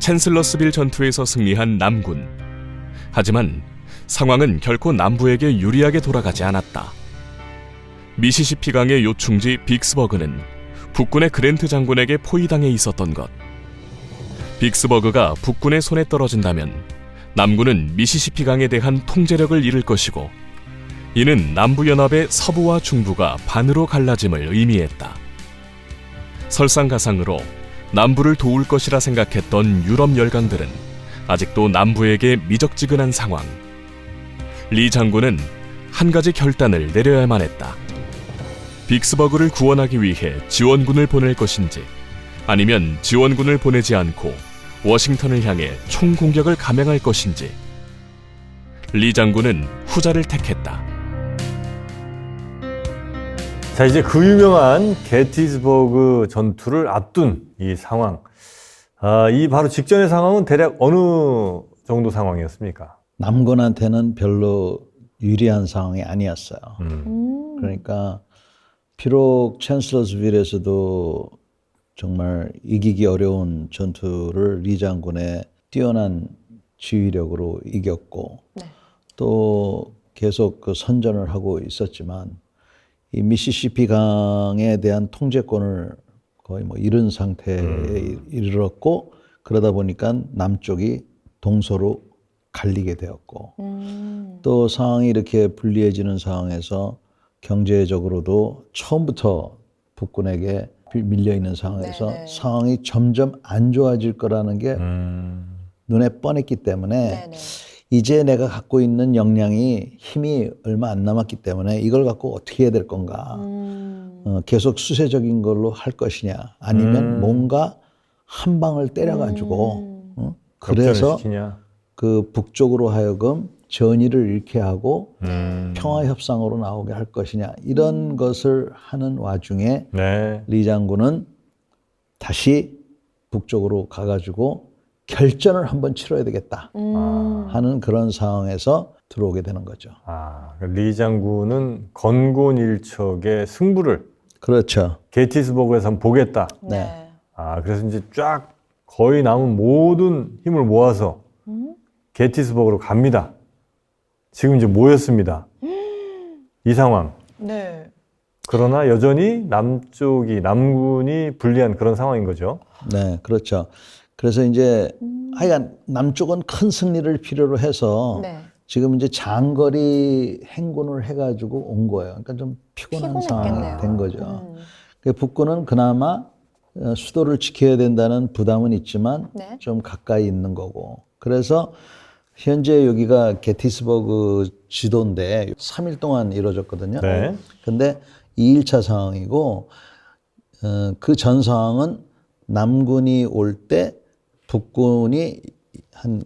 챈슬러스빌 전투에서 승리한 남군. 하지만 상황은 결코 남부에게 유리하게 돌아가지 않았다. 미시시피강의 요충지 빅스버그는 북군의 그랜트 장군에게 포위당해 있었던 것. 빅스버그가 북군의 손에 떨어진다면 남군은 미시시피강에 대한 통제력을 잃을 것이고, 이는 남부연합의 서부와 중부가 반으로 갈라짐을 의미했다. 설상가상으로 남부를 도울 것이라 생각했던 유럽 열강들은 아직도 남부에게 미적지근한 상황. 리 장군은 한 가지 결단을 내려야만 했다. 빅스버그를 구원하기 위해 지원군을 보낼 것인지, 아니면 지원군을 보내지 않고 워싱턴을 향해 총공격을 감행할 것인지. 리 장군은 후자를 택했다. 자, 이제 그 유명한 게티스버그 전투를 앞둔 이 상황. 이 바로 직전의 상황은 대략 어느 정도 상황이었습니까? 남군한테는 별로 유리한 상황이 아니었어요. 그러니까 비록 챈슬러스빌에서도 정말 이기기 어려운 전투를 리 장군의 뛰어난 지휘력으로 이겼고, 네. 또 계속 그 선전을 하고 있었지만 이 미시시피 강에 대한 통제권을 거의 뭐 잃은 상태에 이르렀고, 그러다 보니까 남쪽이 동서로 갈리게 되었고, 또 상황이 이렇게 불리해지는 상황에서 경제적으로도 처음부터 북군에게 밀려 있는 상황에서 네네. 상황이 점점 안 좋아질 거라는 게 눈에 뻔했기 때문에 네네. 이제 내가 갖고 있는 역량이 힘이 얼마 안 남았기 때문에 이걸 갖고 어떻게 해야 될 건가, 계속 수세적인 걸로 할 것이냐, 아니면 뭔가 한 방을 때려가지고 그래서 시키냐? 그 북쪽으로 하여금 전의를 잃게 하고 평화협상으로 나오게 할 것이냐, 이런 것을 하는 와중에 네. 리 장군은 다시 북쪽으로 가가지고 결전을 한번 치러야 되겠다 하는 그런 상황에서 들어오게 되는 거죠. 리 장군은 건곤일척의 승부를 그렇죠. 게티스버그에서 한번 보겠다. 네. 그래서 이제 쫙 거의 남은 모든 힘을 모아서 게티스버그로 갑니다. 지금 이제 모였습니다. 이 상황. 네. 그러나 여전히 남군이 불리한 그런 상황인 거죠. 네, 그렇죠. 그래서 이제 하여간 남쪽은 큰 승리를 필요로 해서 네. 지금 이제 장거리 행군을 해가지고 온 거예요. 그러니까 좀 피곤한 상황이 피곤했겠네요. 된 거죠. 북군은 그나마 수도를 지켜야 된다는 부담은 있지만 네. 좀 가까이 있는 거고. 그래서 현재 여기가 게티스버그 지도인데 3일 동안 이루어졌거든요. 네. 근데 2일차 상황이고, 그 전 상황은 남군이 올 때 북군이 한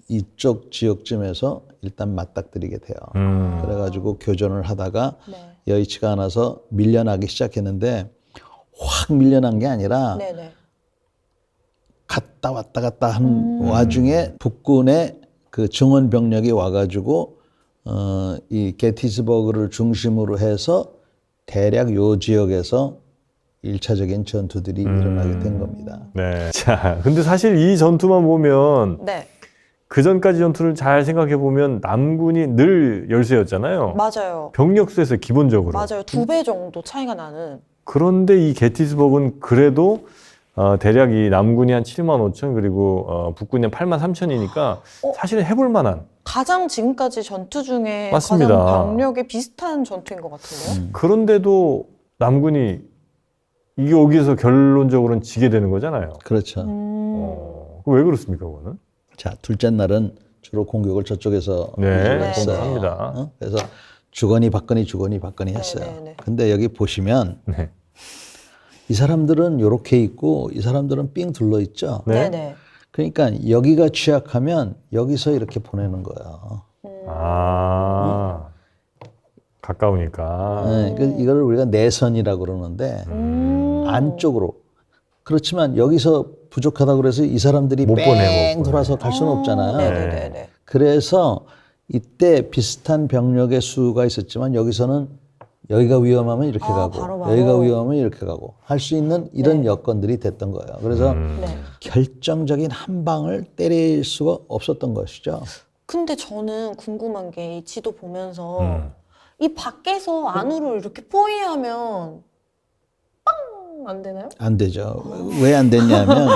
이쪽 지역쯤에서 일단 맞닥뜨리게 돼요. 그래가지고 교전을 하다가 네. 여의치가 않아서 밀려나기 시작했는데, 확 밀려난 게 아니라 네네. 갔다 왔다 한 와중에 북군의 그 증원 병력이 와가지고 이 게티스버그를 중심으로 해서 대략 요 지역에서 1차적인 전투들이 일어나게 된 겁니다. 네. 자, 근데 사실 이 전투만 보면 네. 그 전까지 전투를 잘 생각해 보면 남군이 늘 열세였잖아요. 맞아요. 병력 수에서 기본적으로. 맞아요. 2배 정도 차이가 나는. 그런데 이 게티스버그는 그래도 대략 이 남군이 한 7만 5천 그리고 북군이 한 8만 3천이니까 사실은 해볼 만한. 가장 지금까지 전투 중에 맞습니다. 가장 병력이 비슷한 전투인 것 같은데요. 그런데도 남군이 이게 여기서 결론적으로는 지게 되는 거잖아요. 그렇죠. 왜 그렇습니까, 그거는? 자, 둘째 날은 주로 공격을 저쪽에서 네, 했어요. 공격합니다. 그래서 주거니 받거니 했어요. 네네네. 근데 여기 보시면 네. 이 사람들은 요렇게 있고 이 사람들은 삥 둘러 있죠. 네. 네네. 그러니까 여기가 취약하면 여기서 이렇게 보내는 거예요. 가까우니까. 네, 이걸 우리가 내선이라고 그러는데 안쪽으로. 그렇지만 여기서 부족하다고 그래서 이 사람들이 못 보내, 뺑 못 보내. 돌아서 갈 수는 없잖아요. 네네네. 그래서 이때 비슷한 병력의 수가 있었지만 여기서는 여기가 위험하면 이렇게 아, 가고 바로. 여기가 위험하면 이렇게 가고 할 수 있는 이런 네. 여건들이 됐던 거예요. 그래서 네. 결정적인 한 방을 때릴 수가 없었던 것이죠. 근데 저는 궁금한 게 이 지도 보면서 음. 이 밖에서 안으로 이렇게 포위하면 빵! 안 되나요? 안 되죠. 왜 안 됐냐면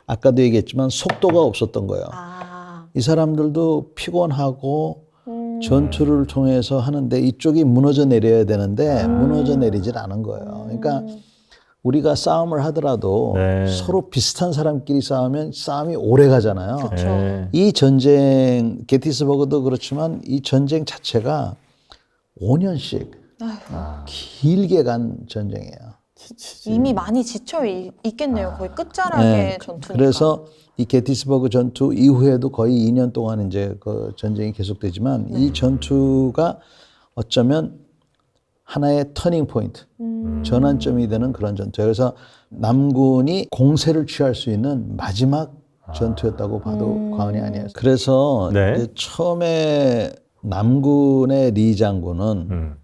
아까도 얘기했지만 속도가 없었던 거예요. 아, 이 사람들도 피곤하고 음. 전투를 통해서 하는데 이쪽이 무너져 내려야 되는데 무너져 내리질 않은 거예요. 그러니까 우리가 싸움을 하더라도 네. 서로 비슷한 사람끼리 싸우면 싸움이 오래 가잖아요. 그렇죠. 네. 이 전쟁, 게티스버그도 그렇지만 이 전쟁 자체가 5년씩 길게 간 전쟁이에요. 이미 많이 지쳐 있겠네요. 거의 끝자락의 네, 전투니까. 그래서 이 게티스버그 전투 이후에도 거의 2년 동안 이제 그 전쟁이 계속되지만 이 전투가 어쩌면 하나의 터닝 포인트, 전환점이 되는 그런 전투예요. 그래서 남군이 공세를 취할 수 있는 마지막 전투였다고 봐도 과언이 아니에요. 그래서 네. 이제 처음에 남군의 리 장군은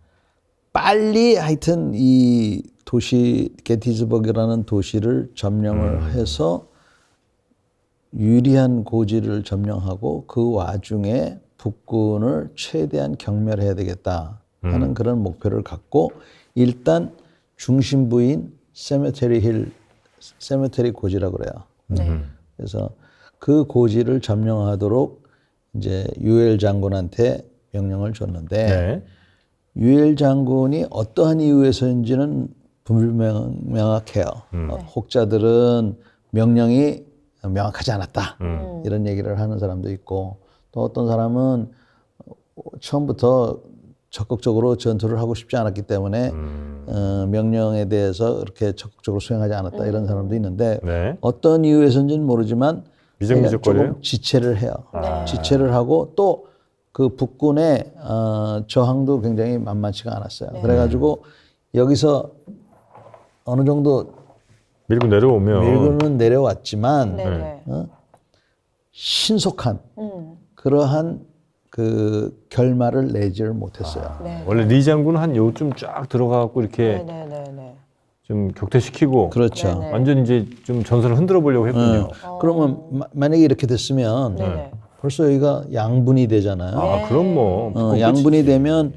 빨리 하여튼 이 도시 게티스버그라는 도시를 점령을 해서 유리한 고지를 점령하고 그 와중에 북군을 최대한 경멸해야 되겠다 하는 그런 목표를 갖고 일단 중심부인 세메테리 고지라고 그래요. 네. 그래서 그 고지를 점령하도록 이제 유엘 장군한테 명령을 줬는데 네. 유엘 장군이 어떠한 이유에서인지는 불명확해요. 혹자들은 명령이 명확하지 않았다. 이런 얘기를 하는 사람도 있고 또 어떤 사람은 처음부터 적극적으로 전투를 하고 싶지 않았기 때문에 명령에 대해서 이렇게 적극적으로 수행하지 않았다. 이런 사람도 있는데 네. 어떤 이유에서인지는 모르지만 미적미적거려요? 조금 지체를 해요. 네. 지체를 하고 또 그 북군의 저항도 굉장히 만만치가 않았어요. 그래가지고 여기서 어느 정도 밀고 내려오면 밀고는 내려왔지만 네네. 신속한 그러한 그 결말을 내지를 못했어요. 네. 원래 리 장군은 한 요쯤 쫙 들어가갖고 이렇게 네네네. 좀 격퇴시키고 그렇죠. 네네. 완전 이제 좀 전선을 흔들어 보려고 했군요. 그러면 만약에 이렇게 됐으면 네네. 벌써 여기가 양분이 되잖아요. 아, 그럼 뭐 양분이 되면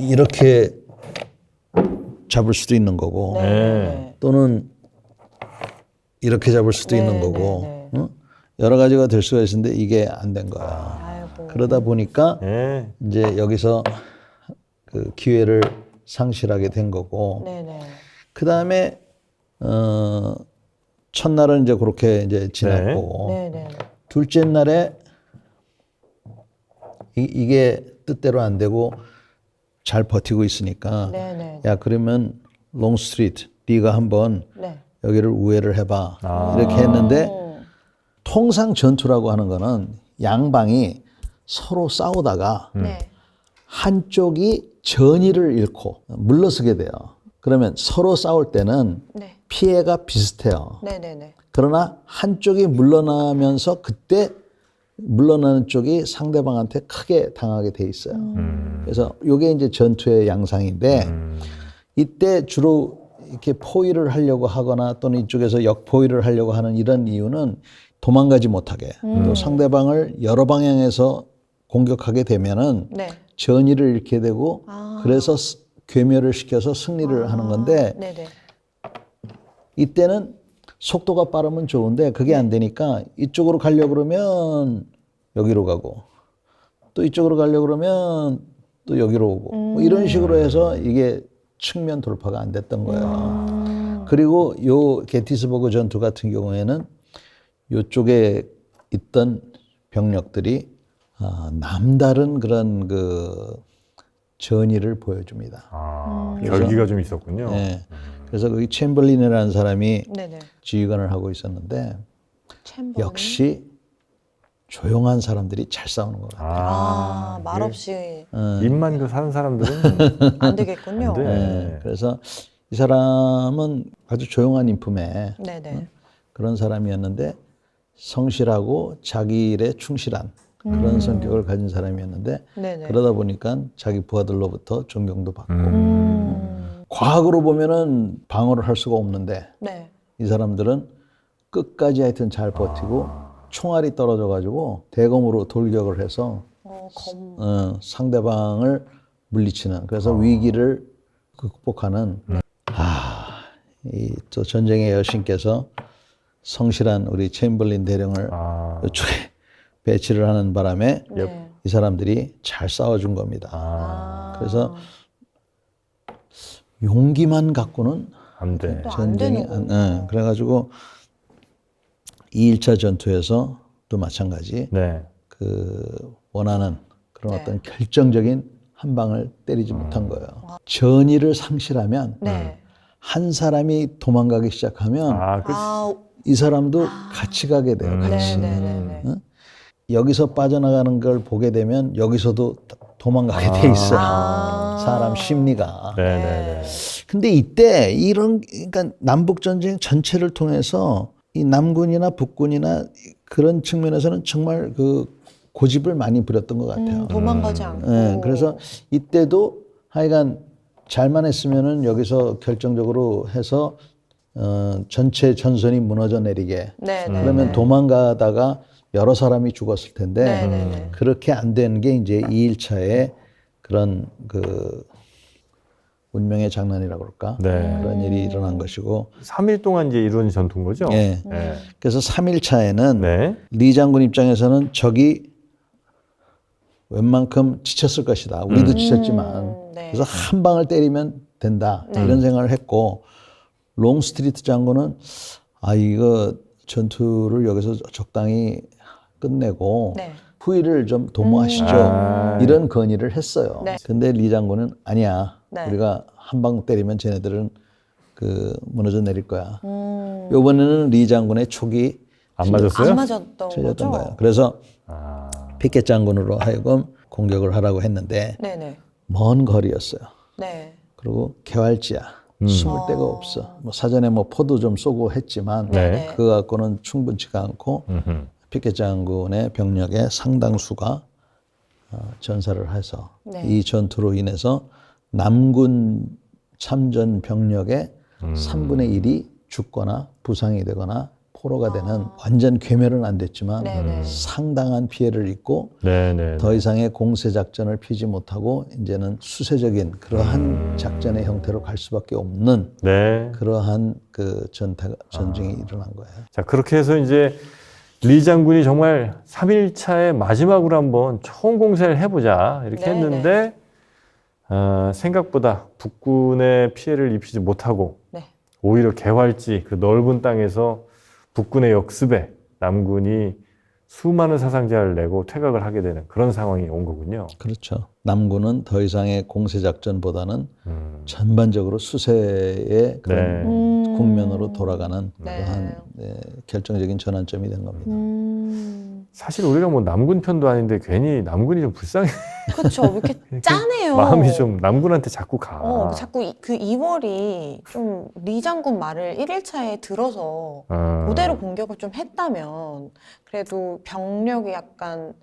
이렇게 잡을 수도 있는 거고 네네. 또는 이렇게 잡을 수도 있는 거고 네. 응? 여러 가지가 될 수가 있는데 이게 안 된 거야. 아이고. 그러다 보니까 네. 이제 여기서 그 기회를 상실하게 된 거고 네네. 그 다음에 첫날은 이제 그렇게 이제 지났고 네네. 둘째 날에 이게 뜻대로 안 되고 잘 버티고 있으니까 네네. 야 그러면 롱스트리트 네가 한번 네. 여기를 우회를 해봐 이렇게 했는데 통상 전투라고 하는 거는 양방이 서로 싸우다가 네. 한쪽이 전의를 잃고 물러서게 돼요. 그러면 서로 싸울 때는 네. 피해가 비슷해요. 네네네. 그러나 한쪽이 물러나면서 그때 물러나는 쪽이 상대방한테 크게 당하게 돼 있어요. 그래서 이게 이제 전투의 양상인데 이때 주로 이렇게 포위를 하려고 하거나 또는 이쪽에서 역포위를 하려고 하는 이런 이유는 도망가지 못하게 또 상대방을 여러 방향에서 공격하게 되면은 네. 전의를 잃게 되고 그래서 괴멸을 시켜서 승리를 하는 건데 네네. 이때는 속도가 빠르면 좋은데 그게 안 되니까 이쪽으로 가려고 그러면 여기로 가고 또 이쪽으로 가려고 그러면 또 여기로 오고 뭐 이런 식으로 해서 이게 측면 돌파가 안 됐던 거예요. 그리고 요 게티스버그 전투 같은 경우에는 요쪽에 있던 병력들이 남다른 그런 그 전의를 보여줍니다. 아, 결기가 좀 있었군요. 네. 그래서 거기 챔벌린이라는 사람이 네네. 지휘관을 하고 있었는데 챔버는? 역시 조용한 사람들이 잘 싸우는 것 같아요. 아, 말없이 입만 그 사는 사람들은 안 되겠군요. 안 돼. 네. 그래서 이 사람은 아주 조용한 인품에 네네. 그런 사람이었는데 성실하고 자기 일에 충실한 그런 성격을 가진 사람이었는데 네네. 그러다 보니까 자기 부하들로부터 존경도 받고 과학으로 과학으로 보면은 방어를 할 수가 없는데 네. 이 사람들은 끝까지 하여튼 잘 버티고 총알이 떨어져 가지고 대검으로 돌격을 해서 상대방을 물리치는 그래서 위기를 극복하는 이 또 전쟁의 여신께서 성실한 우리 챔벌린 대령을 이쪽에 배치를 하는 바람에 네. 이 사람들이 잘 싸워준 겁니다. 그래서 용기만 갖고는 안 돼. 또 안 되는 거구나. 그래가지고 2일차 전투에서 또 마찬가지 네. 그 원하는 그런 네. 어떤 결정적인 한 방을 때리지 못한 거예요. 전의를 상실하면 네. 한 사람이 도망가기 시작하면 이 사람도 같이 가게 돼요. 같이. 네네네. 응? 여기서 빠져나가는 걸 보게 되면 여기서도 도망가게 돼 있어요. 사람 심리가. 네네네. 근데 이때 이런 그러니까 남북 전쟁 전체를 통해서 이 남군이나 북군이나 그런 측면에서는 정말 그 고집을 많이 부렸던 것 같아요. 도망가지 않고. 네, 그래서 이때도 하여간 잘만 했으면은 여기서 결정적으로 해서 전체 전선이 무너져 내리게. 네네. 그러면 도망가다가 여러 사람이 죽었을 텐데 네네네. 그렇게 안 되는 게 이제 2일차에 그런 그 운명의 장난이라고 그럴까? 네. 그런 일이 일어난 것이고 3일 동안 이제 이루어진 전투인 거죠? 예. 네. 그래서 3일차에는 네. 리 장군 입장에서는 적이 웬만큼 지쳤을 것이다. 우리도 지쳤지만. 네. 그래서 한 방을 때리면 된다. 이런 생각을 했고 롱스트리트 장군은 이거 전투를 여기서 적당히 끝내고 네. 후위를 좀 도모하시죠. 이런 건의를 했어요. 네. 근데 리 장군은 아니야. 네. 우리가 한 방 때리면 쟤네들은 그 무너져 내릴 거야. 이번에는 리 장군의 촉이 안 맞았어요? 안 맞았던 거죠? 틀렸던 거예요. 그래서 피켓 장군으로 하여금 공격을 하라고 했는데 네네. 먼 거리였어요. 네. 그리고 개활지야. 숨을 데가 없어. 뭐 사전에 뭐 포도 좀 쏘고 했지만 네. 그거 갖고는 충분치가 않고 피켓 장군의 병력의 상당수가 전사를 해서 네. 이 전투로 인해서 남군 참전 병력의 3분의 1이 죽거나 부상이 되거나 포로가 되는 완전 괴멸은 안 됐지만 네네. 상당한 피해를 입고 네네. 더 이상의 공세 작전을 피지 못하고 이제는 수세적인 그러한 작전의 형태로 갈 수밖에 없는 네. 그러한 그 전쟁이 일어난 거예요. 자, 그렇게 해서 이제 리 장군이 정말 3일차에 마지막으로 한번 총공세를 해보자 이렇게 네네. 했는데 생각보다 북군의 피해를 입히지 못하고 네. 오히려 개활지 그 넓은 땅에서 북군의 역습에 남군이 수많은 사상자를 내고 퇴각을 하게 되는 그런 상황이 온 거군요. 그렇죠. 남군은 더 이상의 공세 작전보다는 전반적으로 수세의 그런 국면으로 돌아가는 네. 그러한 결정적인 전환점이 된 겁니다. 사실 우리가 뭐 남군 편도 아닌데 괜히 남군이 좀 불쌍해. 그렇죠. 왜 이렇게 짠해요. 마음이 좀 남군한테 자꾸 가. 자꾸 그 2월이 좀 리 장군 말을 1일차에 들어서 그대로 공격을 좀 했다면 그래도 병력이 약간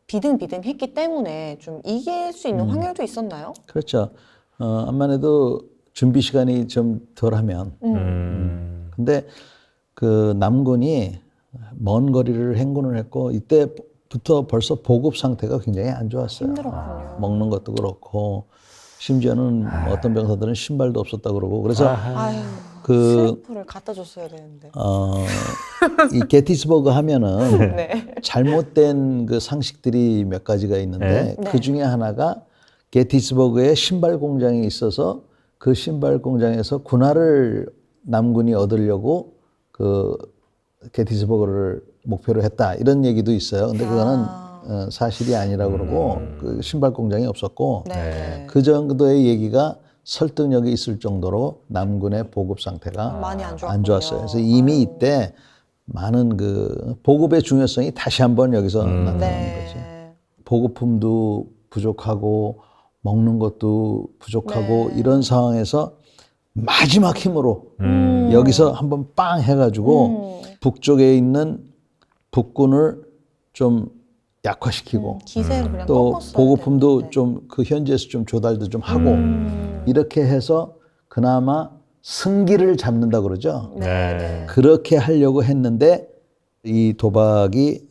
비등비등했기 때문에 좀 이길 수 있는 확률도 있었나요? 그렇죠. 암만 해도 준비 시간이 좀 덜하면. 근데 그 남군이 먼 거리를 행군을 했고 이때부터 벌써 보급 상태가 굉장히 안 좋았어요. 힘들었군요. 먹는 것도 그렇고 심지어는 어떤 병사들은 신발도 없었다 그러고 그래서 아유, 그 슬리퍼를 갖다 줬어야 되는데. 이 게티스버그 하면은 네. 잘못된 그 상식들이 몇 가지가 있는데 네. 그 중에 하나가 게티스버그에 신발 공장이 있어서 그 신발 공장에서 군화를 남군이 얻으려고 그 게티스버그를 목표로 했다 이런 얘기도 있어요. 근데 그거는 사실이 아니라고 그러고 그 신발 공장이 없었고 네. 그 정도의 얘기가 설득력이 있을 정도로 남군의 보급 상태가 많이 안 안 좋았어요. 그래서 좋았군요. 이미 이때 많은 그 보급의 중요성이 다시 한번 여기서 나타나는 거죠. 네. 보급품도 부족하고 먹는 것도 부족하고 네. 이런 상황에서 마지막 힘으로 여기서 한번 빵 해가지고 북쪽에 있는 북군을 좀 약화시키고 기세를 그냥 또 꺾었어야 보급품도 되는데. 좀 그 현지에서 좀 조달도 좀 하고 이렇게 해서 그나마 승기를 잡는다 그러죠. 네, 네. 네. 그렇게 하려고 했는데 이 도박이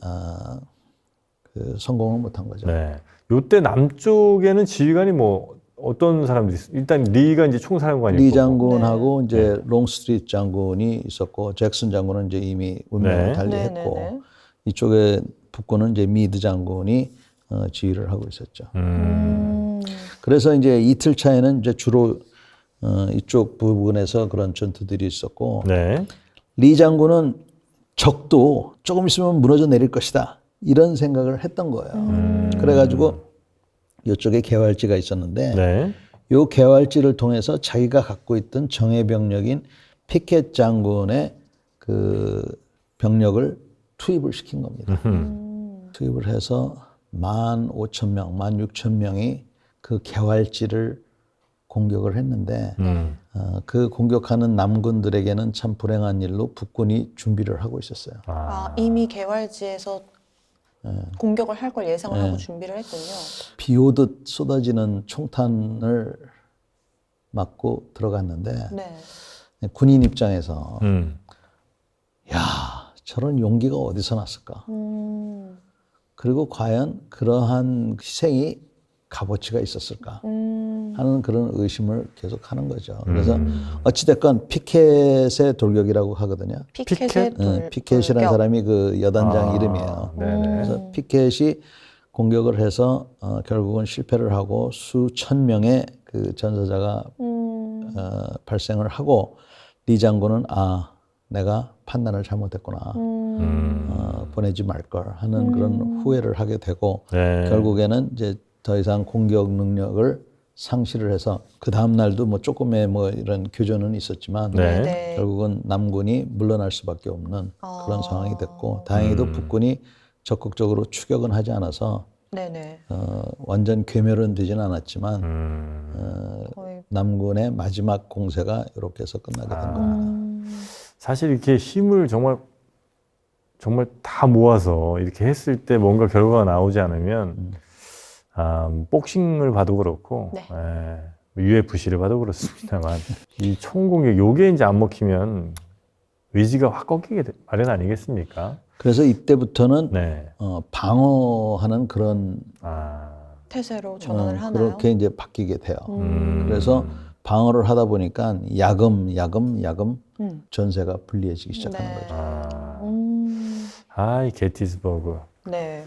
성공을 못한 거죠. 네. 요때 남쪽에는 지휘관이 뭐 어떤 사람들이 있어요? 일단 리가 이제 총사령관이 리 있고. 장군하고 네. 이제 롱스트리트 장군이 있었고 잭슨 장군은 이제 이미 운명을 네. 달리했고 네, 네, 네. 이쪽에 북군은 이제 미드 장군이 지휘를 하고 있었죠. 그래서 이제 이틀 차에는 이제 주로 이쪽 부분에서 그런 전투들이 있었고 네. 리 장군은 적도 조금 있으면 무너져 내릴 것이다 이런 생각을 했던 거예요. 그래가지고 이쪽에 개활지가 있었는데 네. 요 개활지를 통해서 자기가 갖고 있던 정예 병력인 피켓 장군의 그 병력을 투입을 시킨 겁니다. 투입을 해서 15,000명, 16,000명이 그 개활지를 공격을 했는데 그 공격하는 남군들에게는 참 불행한 일로 북군이 준비를 하고 있었어요. 아, 이미 개활지에서 공격을 할 걸 예상을 하고 준비를 했군요. 비 오듯 쏟아지는 총탄을 맞고 들어갔는데 네. 군인 입장에서 음. 야 저런 용기가 어디서 났을까? 음, 그리고 과연 그러한 희생이 값어치가 있었을까? 하는 그런 의심을 계속 하는 거죠. 그래서 어찌됐건 피켓의 돌격이라고 하거든요. 피켓의 피켓이라는 돌격. 사람이 그 여단장 이름이에요. 네네. 그래서 피켓이 공격을 해서 결국은 실패를 하고 수천 명의 그 전사자가 발생을 하고 리 장군은 내가 판단을 잘못했구나. 보내지 말 걸 하는 그런 후회를 하게 되고 네. 결국에는 이제 더 이상 공격 능력을 상실을 해서 그 다음 날도 뭐 조금의 뭐 이런 교전은 있었지만 네. 네. 결국은 남군이 물러날 수밖에 없는 그런 상황이 됐고 다행히도 북군이 적극적으로 추격은 하지 않아서 네네. 완전 괴멸은 되진 않았지만 거의 남군의 마지막 공세가 이렇게 해서 끝나게 된 겁니다. 사실 이렇게 힘을 정말 다 모아서 이렇게 했을 때 뭔가 결과가 나오지 않으면 복싱을 봐도 그렇고 네. UFC를 봐도 그렇습니다만 이 총공격 요게 이제 안 먹히면 의지가 확 꺾이게 마련 아니겠습니까? 그래서 이때부터는 네. 방어하는 그런 태세로 전환을 하나요? 그렇게 이제 바뀌게 돼요. 음. 그래서 방어를 하다 보니까 야금 전세가 불리해지기 시작하는 네. 거죠. 이 게티스버그. 네.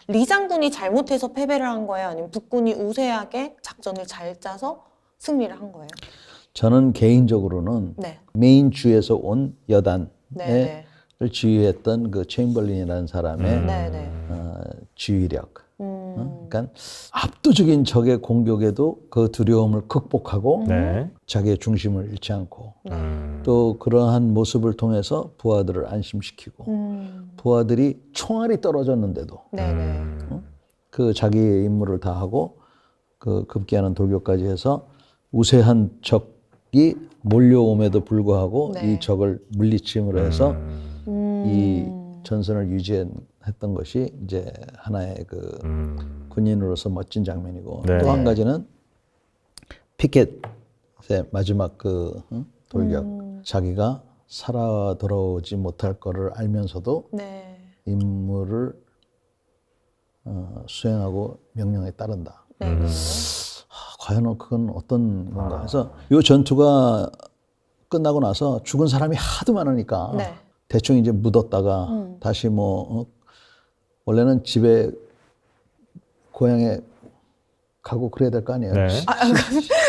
리 장군이 잘못해서 패배를 한 거예요? 아니면 북군이 우세하게 작전을 잘 짜서 승리를 한 거예요? 저는 개인적으로는 네. 메인 주에서 온 여단을 네. 지휘했던 그 체인벌린이라는 사람의 네. 네. 지휘력. 그러니까 압도적인 적의 공격에도 그 두려움을 극복하고 네. 자기의 중심을 잃지 않고 네. 또 그러한 모습을 통해서 부하들을 안심시키고 부하들이 총알이 떨어졌는데도 네네. 그 자기의 임무를 다하고 그 급기야는 돌격까지 해서 우세한 적이 몰려옴에도 불구하고 네. 이 적을 물리침으로 해서 이 전선을 유지했던 것이 이제 하나의 그 군인으로서 멋진 장면이고 네. 또 한 가지는 피켓의 마지막 그 돌격 자기가 살아 돌아오지 못할 거를 알면서도 네. 임무를 수행하고 명령에 따른다. 네. 과연 그건 어떤 건가 해서 이 전투가 끝나고 나서 죽은 사람이 하도 많으니까 네. 대충 이제 묻었다가 다시 원래는 집에 고향에 가고 그래야 될 거 아니에요. 네.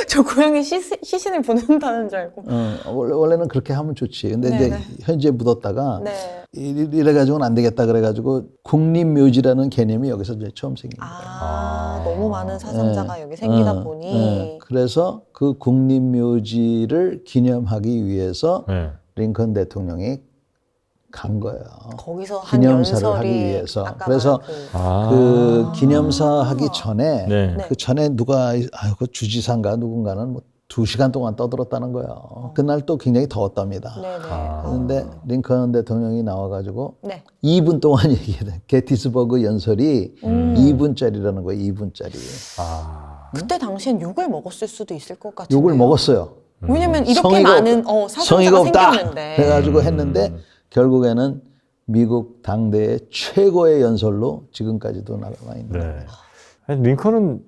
저 고양이 시신을 보낸다는 줄 알고. 원래는 그렇게 하면 좋지. 근데 네, 이제 네. 현지에 묻었다가 네. 이래가지고는 안 되겠다 그래가지고 국립묘지라는 개념이 여기서 이제 처음 생긴 거예요. 너무 많은 사상자가 여기 생기다 보니. 그래서 그 국립묘지를 기념하기 위해서 네. 링컨 대통령이 간 거예요. 거기서 한 기념사를 연설이 하기 위해서. 아까 그래서 말한 그 기념사 하기 전에 네. 그 전에 누가 그 주지사인가 누군가는 뭐 2시간 동안 떠들었다는 거예요. 그날 또 굉장히 더웠답니다. 네네. 그런데 링컨 대통령이 나와가지고 네. 2분 동안 얘기해요. 게티스버그 연설이 2분짜리라는 거예요. 2분짜리. 아, 그때 당시엔 욕을 먹었을 수도 있을 것 같은데. 욕을 먹었어요. 왜냐면 이렇게 성의가 많은 성의가 사상자가 없다. 생겼는데. 그래가지고 했는데 결국에는 미국 당대의 최고의 연설로 지금까지도 남아 있는 네. 거예요. 아니, 링컨은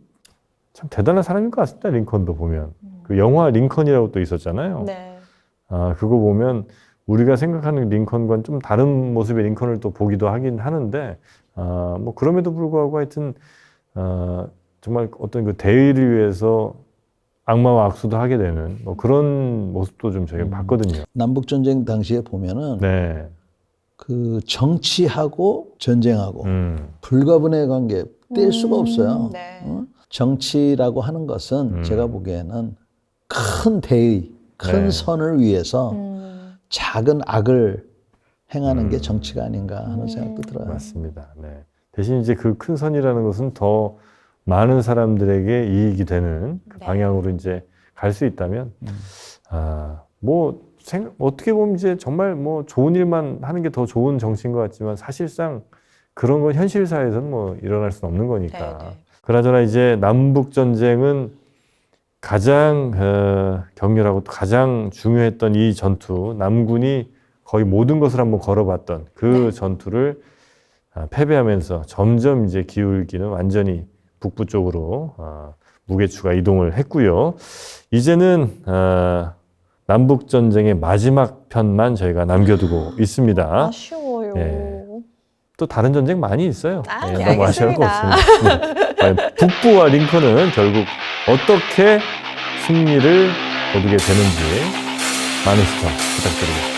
참 대단한 사람인 것 같습니다. 링컨도 보면 그 영화 링컨이라고 또 있었잖아요. 네. 아, 그거 보면 우리가 생각하는 링컨과는 좀 다른 모습의 링컨을 또 보기도 하긴 하는데, 뭐 그럼에도 불구하고 하여튼 정말 어떤 그 대의를 위해서 악마와 악수도 하게 되는 뭐 그런 모습도 좀 저희가 봤거든요. 남북 전쟁 당시에 보면은 네. 그 정치하고 전쟁하고 불가분의 관계 뗄 수가 없어요. 네. 어? 정치라고 하는 것은 제가 보기에는 큰 대의, 큰 네. 선을 위해서 작은 악을 행하는 게 음. 정치가 아닌가 하는 생각도 들어요. 맞습니다. 네. 대신 이제 그 큰 선이라는 것은 더 많은 사람들에게 이익이 되는 그 네. 방향으로 이제 갈 수 있다면, 뭐 어떻게 보면 이제 정말 뭐 좋은 일만 하는 게 더 좋은 정치인 것 같지만 사실상 그런 건 현실 사회에서는 뭐 일어날 수는 없는 거니까. 네, 네. 그나저나 이제 남북 전쟁은 가장 격렬하고 또 가장 중요했던 이 전투, 남군이 거의 모든 것을 한번 걸어봤던 그 전투를 패배하면서 점점 이제 기울기는 완전히 북부 쪽으로 무게추가 이동을 했고요. 이제는 남북 전쟁의 마지막 편만 저희가 남겨두고 있습니다. 아쉬워요. 네. 또 다른 전쟁 많이 있어요. 네, 너무 아쉬울 거 알겠습니다. 없습니다. 과연 북부와 링컨은 결국 어떻게 승리를 거두게 되는지 많은 시청 부탁드리겠습니다.